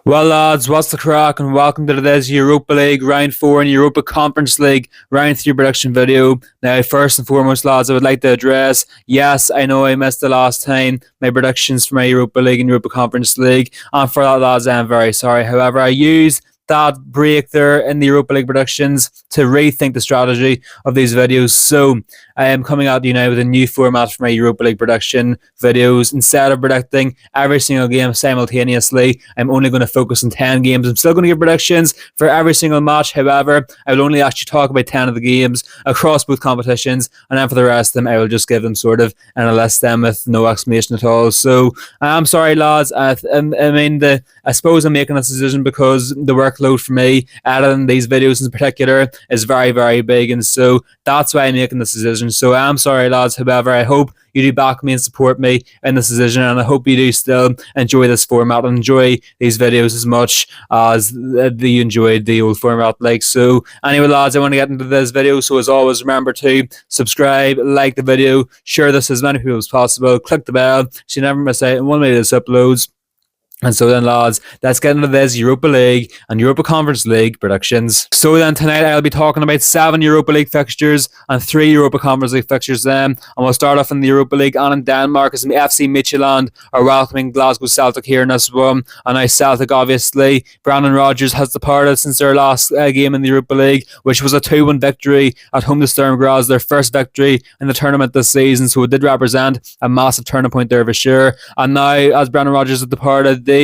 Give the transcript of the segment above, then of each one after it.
Well, lads, what's the crack? And welcome to today's Europa League Round 4 and Europa Conference League Round 3 prediction video. Now, first and foremost, lads, I would like to address, yes, I know I missed the last time my predictions for my Europa League and Europa Conference League, and for that, lads, I am very sorry. However, I used that break there in the Europa League predictions to rethink the strategy of these videos. So I am coming out to you now with a new format for my Europa League prediction videos. Instead of predicting every single game simultaneously, I'm only going to focus on 10 games. I'm still going to give predictions for every single match. However, I will only actually talk about 10 of the games across both competitions, and then for the rest of them, I will just give them sort of and list them with no explanation at all. So I'm sorry, lads. I suppose I'm making this decision because the workload for me editing these videos in particular is very, very big, and so that's why I'm making this decision. So I'm sorry, lads. However, I hope you do back me and support me in this decision, and I hope you do still enjoy this format and enjoy these videos as much as you enjoyed the old format. So anyway, lads, I want to get into this video, so as always, remember to subscribe, like the video, share this to as many people as possible, click the bell so you never miss out on one of this uploads. And so then, lads, let's get into this Europa League and Europa Conference League predictions. So then tonight I'll be talking about 7 Europa League fixtures and 3 Europa Conference League fixtures then. And we'll start off in the Europa League and in Denmark as FC Midtjylland are welcoming Glasgow Celtic here in this one. And now Celtic, obviously, Brendan Rodgers has departed since their last game in the Europa League, which was a 2-1 victory at home to Sturm Graz, their first victory in the tournament this season. So it did represent a massive turning point there for sure. And now, as Brendan Rodgers has departed, the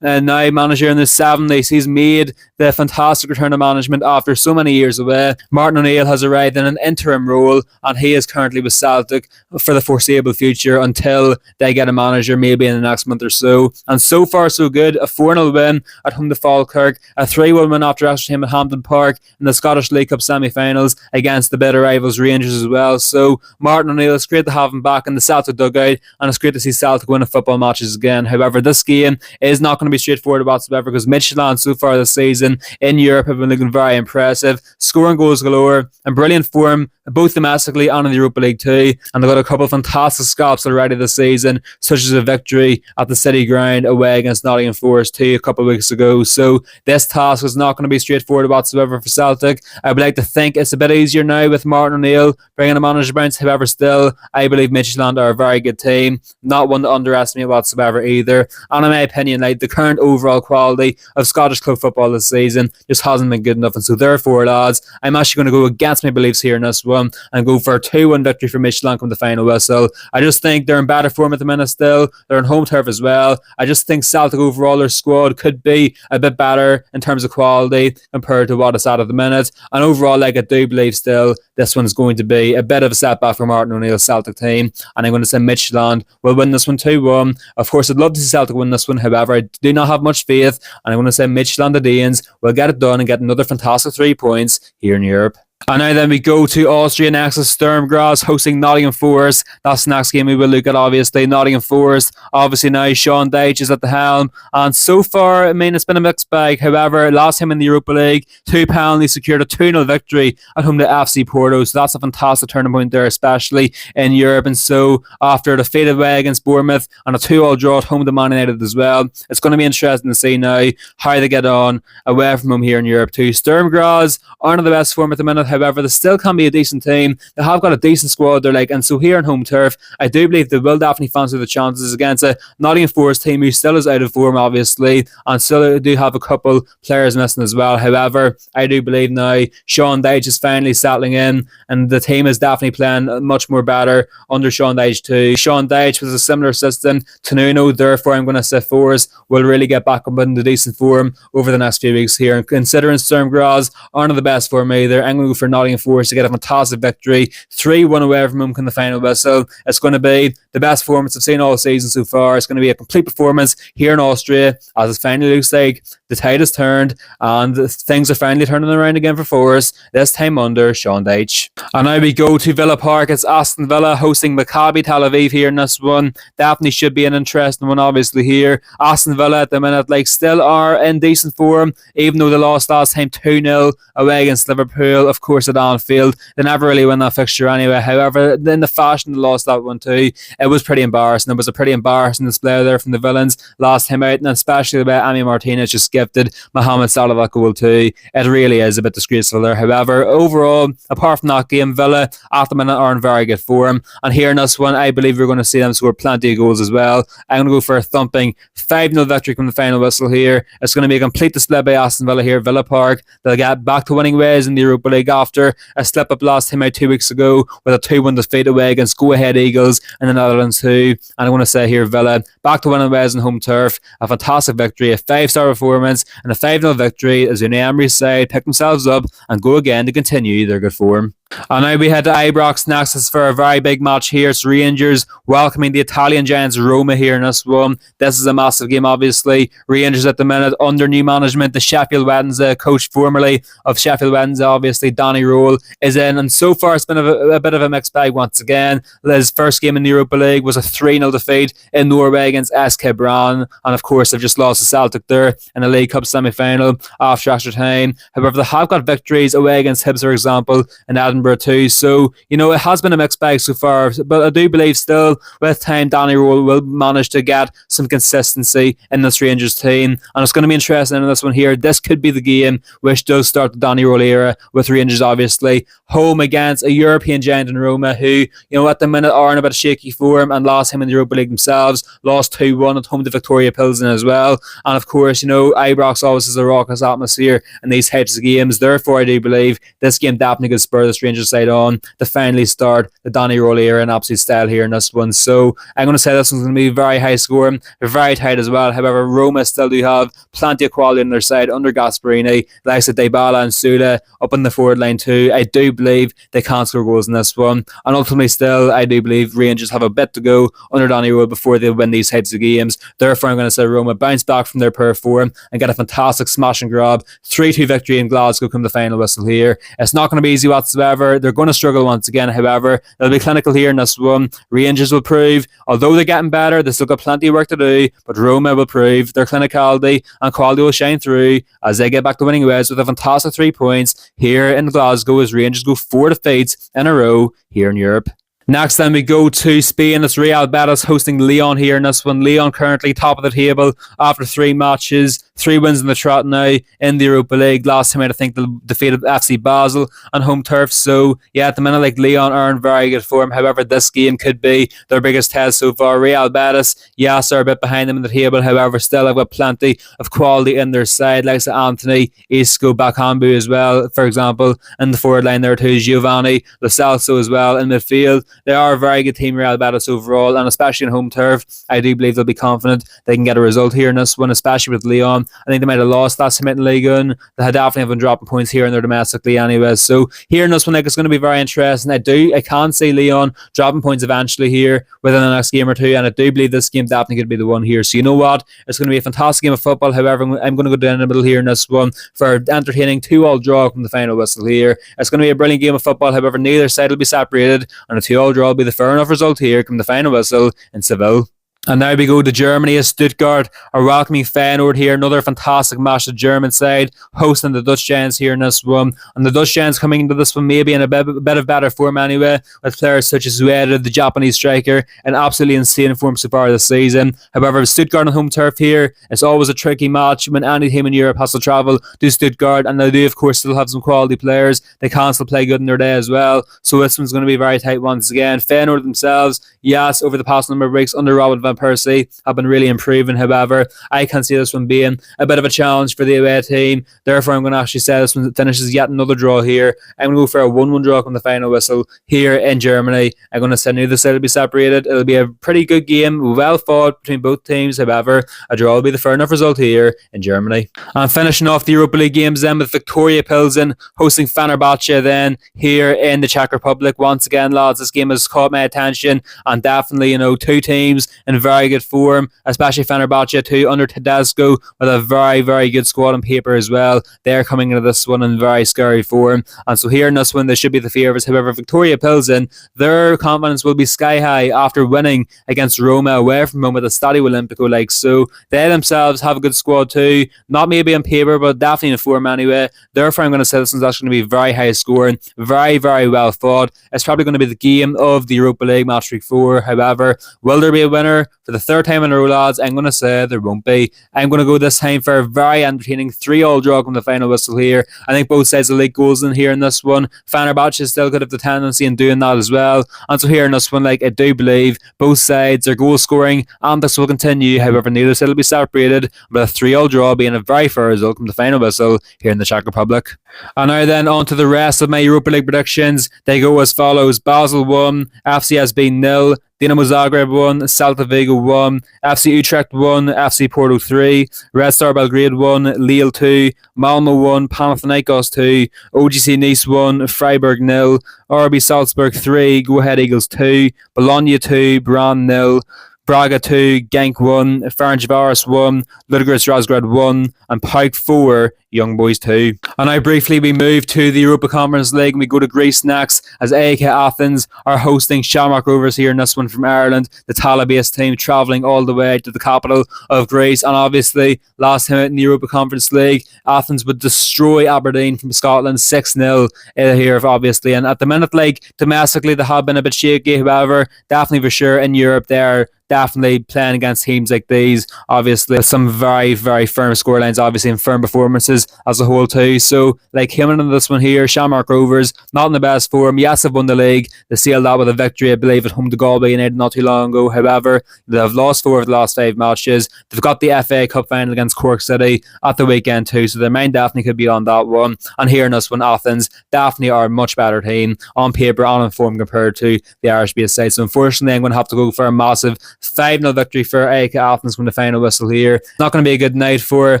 now manager in the 70s, he's made the fantastic return of management after so many years away. Martin O'Neill has arrived in an interim role, and he is currently with Celtic for the foreseeable future until they get a manager maybe in the next month or so. And so far so good. A 4-0 win at home to Falkirk, a 3-1 win after extra time at Hampden Park in the Scottish League Cup semi-finals against the bitter rivals Rangers as well. So Martin O'Neill, it's great to have him back in the Celtic dugout, and it's great to see Celtic winning football matches again. However, this game is not going to be straightforward whatsoever because Midtjylland so far this season in Europe have been looking very impressive, scoring goals galore and brilliant form both domestically and in the Europa League too, and they've got a couple of fantastic scalps already this season, such as a victory at the City Ground away against Nottingham Forest too a couple of weeks ago. So this task is not going to be straightforward whatsoever for Celtic. I would like to think it's a bit easier now with Martin O'Neill bringing a manager bounce. However, still, I believe Midtjylland are a very good team, not one to underestimate whatsoever either, and in my opinion, the current overall quality of Scottish club football this season just hasn't been good enough, and so therefore, lads, I'm actually going to go against my beliefs here in this one and go for a 2-1 victory for Midtjylland come the final whistle. I just think they're in better form at the minute still. They're on home turf as well. I just think Celtic overall, their squad could be a bit better in terms of quality compared to what it's at the minute, and overall, I do believe still this one's going to be a bit of a setback for Martin O'Neill's Celtic team, and I'm going to say Midtjylland will win this one 2-1. Of course, I'd love to see Celtic win this one, however, I do not have much faith, and I'm going to say Midtjylland the Danes will get it done and get another fantastic 3 points here in Europe. And now then we go to Austria next as Sturm Graz hosting Nottingham Forest. That's the next game we will look at, obviously. Nottingham Forest, obviously now Sean Dyche is at the helm. And so far, it's been a mixed bag. However, last time in the Europa League, 2 penalties secured a 2-0 victory at home to FC Porto. So that's a fantastic turning point there, especially in Europe. And so after a defeat away against Bournemouth and a 2-2 draw at home to Man United as well, it's going to be interesting to see now how they get on away from home here in Europe too. Sturm Graz aren't in the best form at the minute. However, they still can be a decent team. They have got a decent squad. And so here on home turf, I do believe they will definitely fancy the chances against a Nottingham Forest team who still is out of form, obviously, and still do have a couple players missing as well. However, I do believe now Sean Dyche is finally settling in, and the team is definitely playing much more better under Sean Dyche too. Sean Dyche was a similar system to Nuno, therefore I'm going to say Forest will really get back up into decent form over the next few weeks here. And considering Sturm Graz aren't in the best form either, I'm going to go for Nottingham Forest to get a fantastic victory, 3-1 away from home in the final whistle. It's going to be the best performance I've seen all season so far. It's going to be a complete performance here in Austria, as it finally looks like the tide has turned and things are finally turning around again for Forest, this time under Sean Dyche. And now we go to Villa Park. It's Aston Villa hosting Maccabi Tel Aviv here in this one. Definitely should be an interesting one, obviously, here. Aston Villa at the minute still are in decent form, even though they lost last time 2-0 away against Liverpool. Of course, at Anfield. They never really win that fixture anyway. However, in the fashion they lost that one too, it was pretty embarrassing. It was a pretty embarrassing display there from the villains last time out, and especially the way Emi Martinez just gifted Mohamed Salah that goal too. It really is a bit disgraceful there. However, overall, apart from that game, Villa at the minute are in very good form, and here in this one, I believe we're going to see them score plenty of goals as well. I'm going to go for a thumping 5-0 victory from the final whistle here. It's going to be a complete display by Aston Villa here at Villa Park. They'll get back to winning ways in the Europa League after a slip up last time out 2 weeks ago with a 2-1 defeat away against Go Ahead Eagles in the Netherlands too. And I want to say here, Villa back to winning ways on home turf. A fantastic victory, a 5-star performance, and a 5-0 victory as Unai Emery's side pick themselves up and go again to continue their good form. And now we head to Ibrox next. It's for a very big match here. It's Rangers welcoming the Italian giants Roma here in this one. This is a massive game, obviously. Rangers at the minute under new management. The Sheffield Wednesday coach formerly of Sheffield Wednesday, obviously, Danny Role, is in. And so far it's been a bit of a mixed bag once again. His first game in the Europa League was a 3-0 defeat in Norway against SK Brann. And of course they've just lost to Celtic there in the League Cup semi-final after extra time. However, they have got victories away against Hibs, for example, in Edinburgh too. So, it has been a mixed bag so far, but I do believe still with time Danny Role will manage to get some consistency in this Rangers team, and it's going to be interesting in this one here. This could be the game which does start the Danny Role era, with Rangers obviously home against a European giant in Roma who, at the minute are in a bit of shaky form, and last time in the Europa League themselves lost 2-1 at home to Viktoria Plzen as well. And of course, Ibrox always has a raucous atmosphere in these types of games. Therefore, I do believe this game definitely could spur this Rangers side on to finally start the Danny Role era in absolute style here in this one. So I'm going to say this one's going to be very high scoring, very tight as well. However, Roma still do have plenty of quality on their side under Gasperini, likes of Dybala and Sula up in the forward line too. I do believe they can score goals in this one, and ultimately still I do believe Rangers have a bit to go under Danny Role before they win these types of games. Therefore, I'm going to say Roma bounce back from their poor form and get a fantastic smash and grab 3-2 victory in Glasgow come the final whistle here. It's not going to be easy whatsoever. They're going to struggle once again. However, they'll be clinical here in this one. Rangers will prove, although they're getting better, they still got plenty of work to do, but Roma will prove their clinicality and quality will shine through as they get back to winning ways with a fantastic 3 points here in Glasgow as Rangers go 4 defeats in a row here in Europe. Next, then we go to Spain. It's Real Betis hosting Lyon here in this one. Lyon currently top of the table after 3 matches, 3 wins in the trot now in the Europa League. Last time out, I think they defeated FC Basel on home turf. So, yeah, at the minute, Lyon are in very good form. However, this game could be their biggest test so far. Real Betis, yes, are a bit behind them in the table. However, still have got plenty of quality in their side, like Anthony, Isco, Bakambu as well, for example. In the forward line there too, Giovanni, Lo Celso as well in midfield. They are a very good team, Real Betis overall, and especially on home turf, I do believe they'll be confident they can get a result here in this one, especially with Lyon. I think they might have lost last time in Ligue 1. They had definitely been dropping points here and there domestically anyway. So here in this one, it's going to be very interesting. I can see Lyon dropping points eventually here within the next game or two, and I do believe this game definitely could be the one here. So you know what? It's going to be a fantastic game of football. However, I'm going to go down in the middle here in this one for entertaining 2-2 draw from the final whistle here. It's going to be a brilliant game of football. However, neither side will be separated, and a 2-2 draw will be the fair enough result here come the final whistle in Seville. And now we go to Germany as Stuttgart are welcoming Feyenoord here. Another fantastic match. The German side hosting the Dutch Giants here in this one. And the Dutch Giants coming into this one maybe in a bit of better form anyway, with players such as Ueda, the Japanese striker, in absolutely insane form so far this season. However, Stuttgart on home turf here, it's always a tricky match when any team in Europe has to travel to Stuttgart, and they do of course still have some quality players. They can still play good in their day as well. So this one's going to be very tight once again. Feyenoord themselves, yes, over the past number of weeks under Robin van Persie have been really improving. However, I can see this one being a bit of a challenge for the away team. Therefore, I'm going to actually say this one finishes yet another draw here. I'm going to go for a 1-1 draw on the final whistle here in Germany. I'm going to say neither side will be separated. It'll be a pretty good game, well fought between both teams. However, a draw will be the fair enough result here in Germany. And finishing off the Europa League games then with Viktoria Plzen hosting Fenerbahçe then here in the Czech Republic. Once again, lads, this game has caught my attention, and definitely, two teams in very good form, especially Fenerbahçe too under Tedesco with a very, very good squad on paper as well. They're coming into this one in very scary form, and so here in this one they should be the favourites. However, Viktoria Plzen, their confidence will be sky high after winning against Roma away from home with a Stadio Olimpico like so. They themselves have a good squad too, not maybe on paper but definitely in form anyway. Therefore I'm going to say this one's actually going to be very high scoring, very, very well fought. It's probably going to be the game of the Europa League match week 4. However, will there be a winner for the third time in a row, lads? I'm going to say there won't be. I'm going to go this time for a very entertaining 3-3 draw on the final whistle here. I think both sides will leak goals in here in this one. Fenerbahçe still could have the tendency in doing that as well, and so here in this one, like, I do believe both sides are goal scoring and this will continue. However, neither side will be separated, but a 3-3 draw being a very fair result from the final whistle here in the Czech Republic. And now then on to the rest of my Europa League predictions. They go as follows: Basel 1, FCSB 0, Dinamo Zagreb 1, Celta Vigo 1, FC Utrecht 1, FC Porto 3, Red Star Belgrade 1, Lille 2, Malmo 1, Panathinaikos 2, OGC Nice 1, Freiburg 0, RB Salzburg 3, Go Ahead Eagles 2, Bologna 2, Brann 0, Braga 2, Genk 1, Ferencváros 1, Ludogorets Razgrad 1, and PAOK 4, Young Boys 2. And now briefly we move to the Europa Conference League and we go to Greece next, as AEK Athens are hosting Shamrock Rovers here in this one from Ireland. The Tel-Aviv team travelling all the way to the capital of Greece, and obviously last time out in the Europa Conference League Athens would destroy Aberdeen from Scotland 6-0 here obviously, and at the minute, like, domestically they have been a bit shaky. However, definitely for sure in Europe they're definitely playing against teams like these, obviously some very, very firm scorelines, obviously, and firm performances as a whole too. So, like, coming into this one here, Shamrock Rovers not in the best form. Yes, they've won the league. They sealed that with a victory, I believe, at home to Galway United not too long ago. However, they have lost 4 of the last 5 matches. They've got the FA Cup final against Cork City at the weekend too, so their mind definitely could be on that one. And here in this one, Athens definitely are a much better team on paper and in form compared to the Irish-based side. So unfortunately, I'm going to have to go for a massive 5-0 victory for AEK Athens from the final whistle here. Not going to be a good night for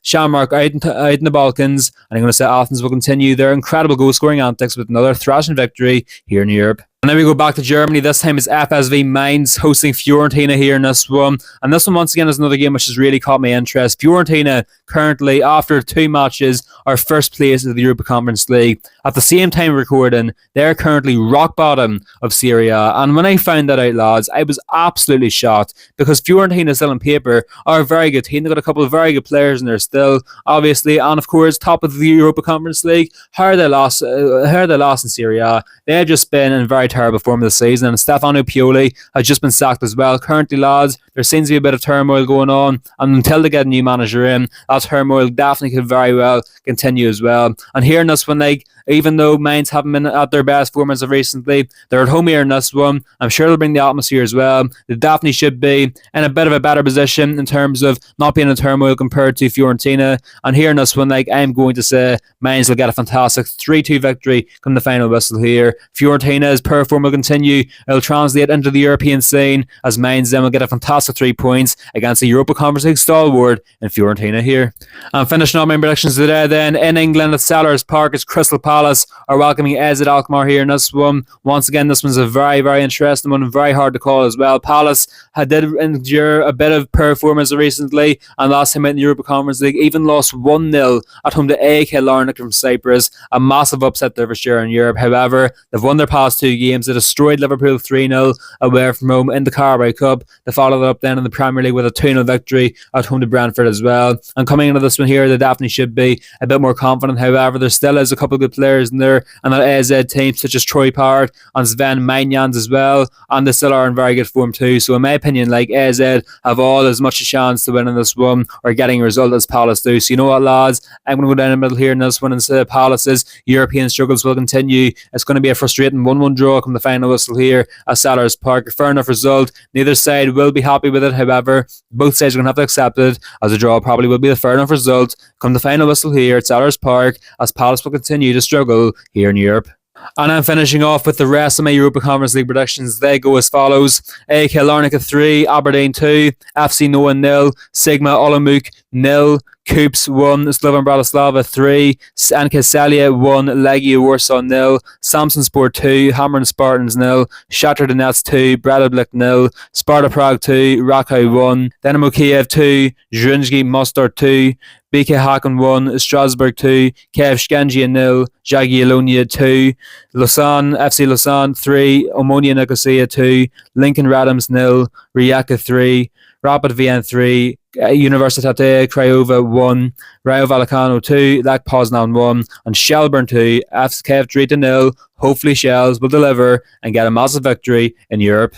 Shamrock out in the Balkans, and I'm going to say Athens will continue their incredible goal scoring antics with another thrashing victory here in Europe. And then we go back to Germany. This time it's FSV Mainz hosting Fiorentina here in this one. And this one, once again, is another game which has really caught my interest. Fiorentina currently, after 2 matches, are first place in the Europa Conference League. At the same time recording, they're currently rock bottom of Serie A. And when I found that out, lads, I was absolutely shocked, because Fiorentina still on paper are a very good team. They've got a couple of very good players in there still, obviously. And of course, top of the Europa Conference League. How are they lost in Serie A? They've just been in very terrible form of the season, and Stefano Pioli has just been sacked as well. Currently, lads, there seems to be a bit of turmoil going on, and until they get a new manager in, that turmoil definitely could very well continue as well. And here in this one, like, even though Mainz haven't been at their best form as of recently, they're at home here in this one. I'm sure they'll bring the atmosphere as well. They definitely should be in a bit of a better position in terms of not being in turmoil compared to Fiorentina. And here in this one, like, I'm going to say Mainz will get a fantastic 3-2 victory come the final whistle here. Fiorentina's poor form will continue. It'll translate into the European scene, as Mainz then will get a fantastic 3 points against the Europa Conference League stalwart in Fiorentina here. And finishing up my predictions today then, in England at Selhurst Park, it's Crystal Palace are welcoming AS Alkmaar here in this one. Once again, this one's a very, very interesting one and very hard to call as well. Palace did endure a bit of performance recently, and last time out in the Europa Conference League even lost 1-0 at home to AEK Larnaca from Cyprus. A massive upset there for sure in Europe. However, they've won their past 2 games. They destroyed Liverpool 3-0 away from home in the Carabao Cup. They followed it up then in the Premier League with a 2-0 victory at home to Brentford as well. And coming into this one here, they definitely should be a bit more confident. However, there still is a couple of good players in there, and that AZ team such as Troy Parrott and Sven Maignan as well, and they still are in very good form too. So in my opinion, like, AZ have all as much a chance to win in this one or getting a result as Palace do. So you know what, lads, I'm going to go down the middle here in this one and say Palace's European struggles will continue. It's going to be a frustrating 1-1 draw come the final whistle here at Selhurst Park. A fair enough result. Neither side will be happy with it. However, both sides are going to have to accept it, as a draw probably will be the fair enough result come the final whistle here at Selhurst Park, as Palace will continue to struggle here in Europe. And I'm finishing off with the rest of my Europa Conference League predictions. They go as follows: AEK Larnaca 3, Aberdeen 2, FC Noah 0, Sigma Olomouc 0, Coups 1, Slovan Bratislava 3, Ankasalia 1, Legia Warsaw 0, Samsunspor 2, Hammer Spartans 0, Shakhtar Donetsk 2, Bradoblik 0, Sparta Prague 2, Rakow 1, Dynamo Kiev 2, Zrinjski Mostar 2, BK Haken 1, Strasbourg 2, Kiev Shkangia 0, Jagiellonia 2, Lausanne, FC Lausanne 3, Omonia Nicosia 2, Lincoln Radams 0, Rijeka 3, Rapid Vienna 3, Universitate Craiova 1, Rayo Vallecano 2, Lech Poznan 1, and Shelburne 2, FSK 3-0. Hopefully Shells will deliver and get a massive victory in Europe.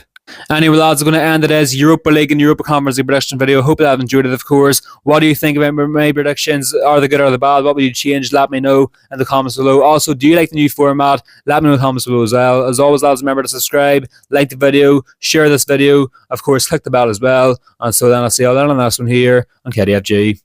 Anyway, lads, I'm going to end today's Europa League and Europa Conference League prediction video. Hope that I've enjoyed it, of course. What do you think about my predictions? Are they good or are they bad? What would you change? Let me know in the comments below. Also, do you like the new format? Let me know in the comments below as well. As always, lads, remember to subscribe, like the video, share this video. Of course, click the bell as well. And so then I'll see you all in the next one here on KDFG.